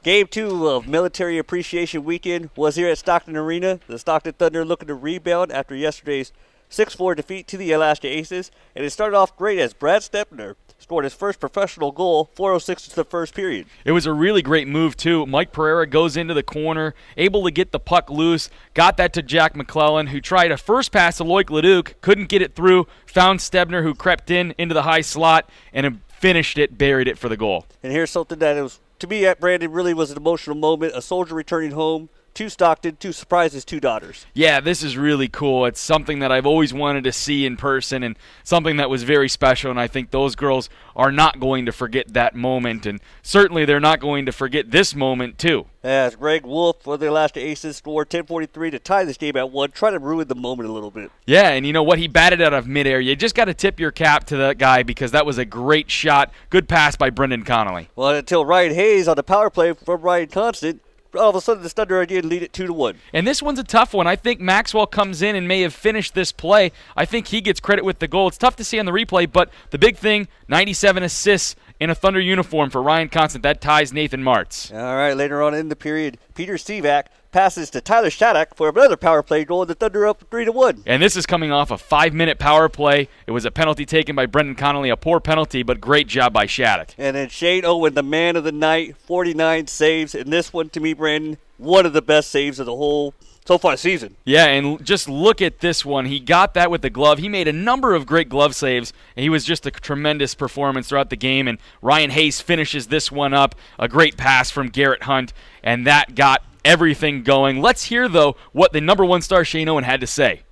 Game 2 of Military Appreciation Weekend was here at Stockton Arena. The Stockton Thunder looking to rebound after yesterday's 6-4 defeat to the Alaska Aces. And it started off great as Brad Stepner scored his first professional goal, 4:06 to the first period. It was a really great move, too. Mike Pereira goes into the corner, able to get the puck loose, got that to Jack McClellan, who tried a first pass to Loic Leduc, couldn't get it through, found Stebner, who crept into the high slot, and finished it, buried it for the goal. And here's something that it was, to me, at Brandon, really was an emotional moment. A soldier returning home to Stockton to surprise his 2 daughters. Yeah, this is really cool. It's something that I've always wanted to see in person and something that was very special, and I think those girls are not going to forget that moment, and certainly they're not going to forget this moment, too. As Greg Wolf for the Alaska Aces scored 10:43 to tie this game at 1, try to ruin the moment a little bit. Yeah, and you know what? He batted out of midair. You just got to tip your cap to that guy because that was a great shot. Good pass by Brendan Connolly. Well, until Ryan Hayes on the power play from Ryan Constant, all of a sudden the Thunder again lead it 2-1. And this one's a tough one. I think Maxwell comes in and may have finished this play. I think he gets credit with the goal. It's tough to see on the replay, but the big thing, 97 assists in a Thunder uniform for Ryan Constant. That ties Nathan Martz. All right, later on in the period, Peter Sivak passes to Tyler Shattuck for another power play goal, and the Thunder up 3-1. And this is coming off a 5-minute power play. It was a penalty taken by Brendan Connolly, a poor penalty, but great job by Shattuck. And then Shane Owen, the man of the night, 49 saves. And this one, to me, Brandon, one of the best saves of the whole so far season. Yeah, and just look at this one. He got that with the glove. He made a number of great glove saves, and he was just a tremendous performance throughout the game. And Ryan Hayes finishes this one up. A great pass from Garrett Hunt, and that got everything going. Let's hear, though, what the number 1 star Shane Owen had to say.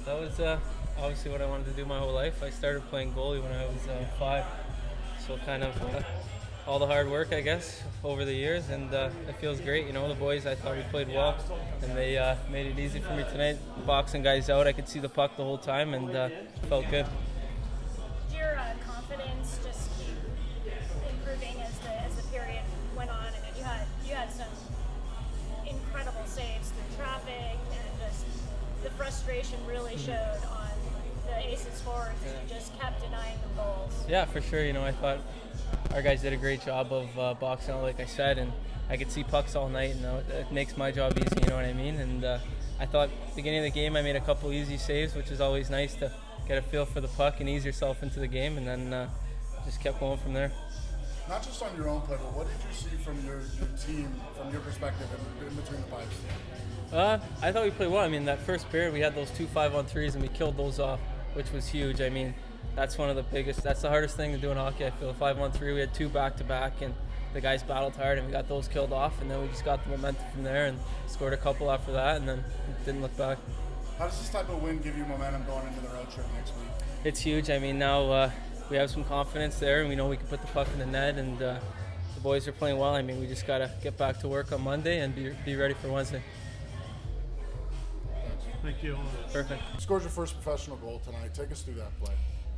That was obviously what I wanted to do my whole life. I started playing goalie when I was 5, so kind of all the hard work, I guess, over the years, and it feels great. You know, the boys, I thought we played well, and they made it easy for me tonight. Boxing guys out, I could see the puck the whole time, and felt good. Did your confidence just keep improving as the period went on? And you had some incredible saves through traffic, and just the frustration really showed on the Aces forwards, and you just kept denying them goals. Yeah, for sure. You know, I thought our guys did a great job of boxing out, like I said, and I could see pucks all night, and it makes my job easy, you know what I mean? And I thought beginning of the game I made a couple easy saves, which is always nice to get a feel for the puck and ease yourself into the game, and then just kept going from there. Not just on your own play, but what did you see from your team, from your perspective, in between the pipes? I thought we played well. I mean, that first period we had those 2 5-on-3s, and we killed those off, which was huge. I mean, that's one of the biggest, that's the hardest thing to do in hockey, I feel. 5-on-3, we had 2 back-to-back, and the guys battled hard, and we got those killed off, and then we just got the momentum from there and scored a couple after that, and then didn't look back. How does this type of win give you momentum going into the road trip next week? It's huge. I mean, now we have some confidence there, and we know we can put the puck in the net, and the boys are playing well. I mean, we just got to get back to work on Monday and be ready for Wednesday. Thank you. Perfect. You scored your first professional goal tonight. Take us through that play.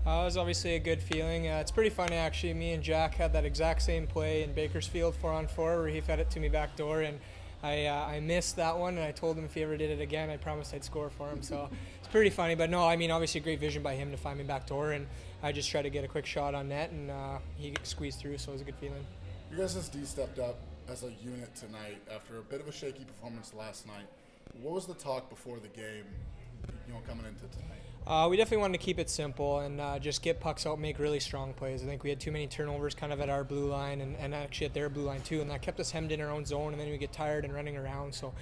It was obviously a good feeling. It's pretty funny, actually. Me and Jack had that exact same play in Bakersfield 4-on-4 where he fed it to me back door, and I missed that one, and I told him if he ever did it again, I promised I'd score for him. So it's pretty funny. But no, I mean, obviously great vision by him to find me back door, and I just tried to get a quick shot on net, and he squeezed through, so it was a good feeling. You guys SD stepped up as a unit tonight after a bit of a shaky performance last night. What was the talk before the game, coming into tonight? We definitely wanted to keep it simple and just get pucks out, make really strong plays. I think we had too many turnovers kind of at our blue line and actually at their blue line too, and that kept us hemmed in our own zone, and then we get tired and running around. So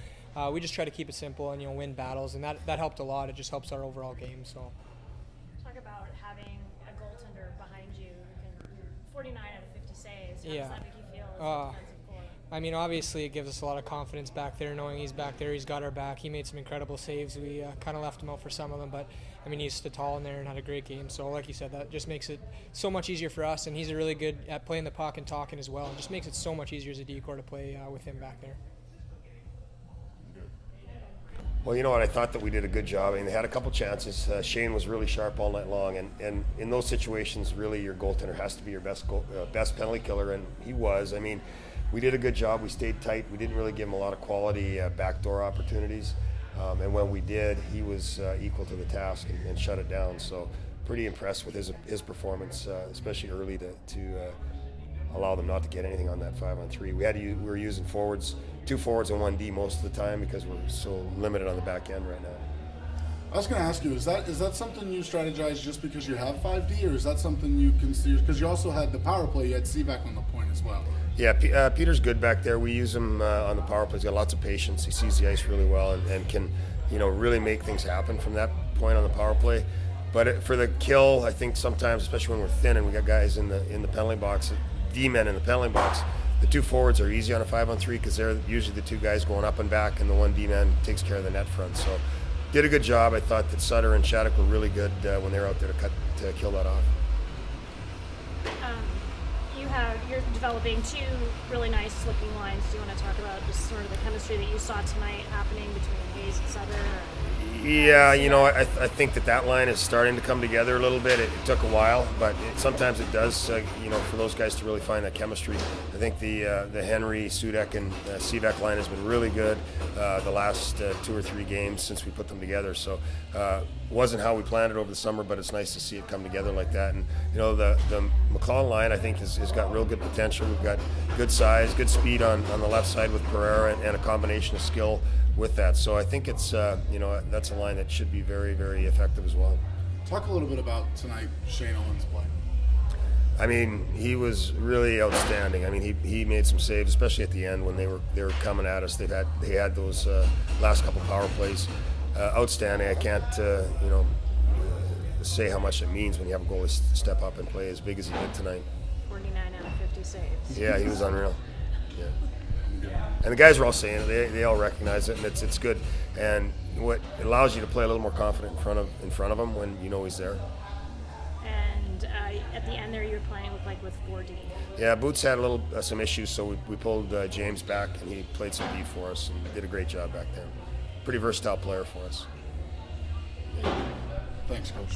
we just try to keep it simple and win battles, and that helped a lot. It just helps our overall game. So Talk about having a goaltender behind you who can 49 out of 50 saves. How does that make you feel as a defensive core? I mean, obviously it gives us a lot of confidence back there, knowing he's back there. He's got our back. He made some incredible saves. We kind of left him out for some of them, but I mean, he's stood tall in there and had a great game. So like you said, that just makes it so much easier for us, and he's really good at playing the puck and talking as well. It just makes it so much easier as a D-core to play with him back there. Well, you know what? I thought that we did a good job. I mean, they had a couple chances. Shane was really sharp all night long, and in those situations, really, your goaltender has to be your best penalty killer, and he was. I mean, we did a good job. We stayed tight. We didn't really give him a lot of quality backdoor opportunities. And when we did, he was equal to the task and shut it down. So pretty impressed with his performance, especially early to allow them not to get anything on that 5-on-3. We were using two forwards and 1D most of the time because we're so limited on the back end right now. I was going to ask you, is that something you strategize just because you have 5D, or is that something you consider, because you also had the power play, you had Seaback on the point as well? Yeah, Peter's good back there. We use him on the power play. He's got lots of patience. He sees the ice really well and can, really make things happen from that point on the power play. But for the kill, I think sometimes, especially when we're thin and we got guys in the penalty box, D-men in the penalty box, the two forwards are easy on a 5-on-3 because they're usually the two guys going up and back, and the one D-man takes care of the net front. So did a good job. I thought that Sutter and Shattuck were really good when they were out there to kill that off. You're developing two really nice looking lines. Do you want to talk about just sort of the chemistry that you saw tonight happening between Hayes and Sutter? Yeah, I think that line is starting to come together a little bit. It took a while, but sometimes it does, for those guys to really find that chemistry. I think the Henry, Sudek, and Seaback line has been really good the last 2 or 3 games since we put them together. So wasn't how we planned it over the summer, but it's nice to see it come together like that. And, the McLeod line, I think, has got real good potential. We've got good size, good speed on the left side with Pereira, and a combination of skill with that. So I think it's, that's a line that should be very, very effective as well. Talk a little bit about tonight, Shane Owen's play. I mean, he was really outstanding. I mean, he made some saves, especially at the end when they were coming at us. They had those last couple power plays. Outstanding. I can't, say how much it means when you have a goalie step up and play as big as he did tonight. 49 out of 50 saves. Yeah, he was unreal. Yeah. And the guys are all saying it. They all recognize it, and it's good. And it allows you to play a little more confident in front of him when you know he's there. And at the end there, you were playing with 4D. Yeah, Boots had some issues, so we pulled James back, and he played some D for us and did a great job back there. Pretty versatile player for us. Thanks, Coach.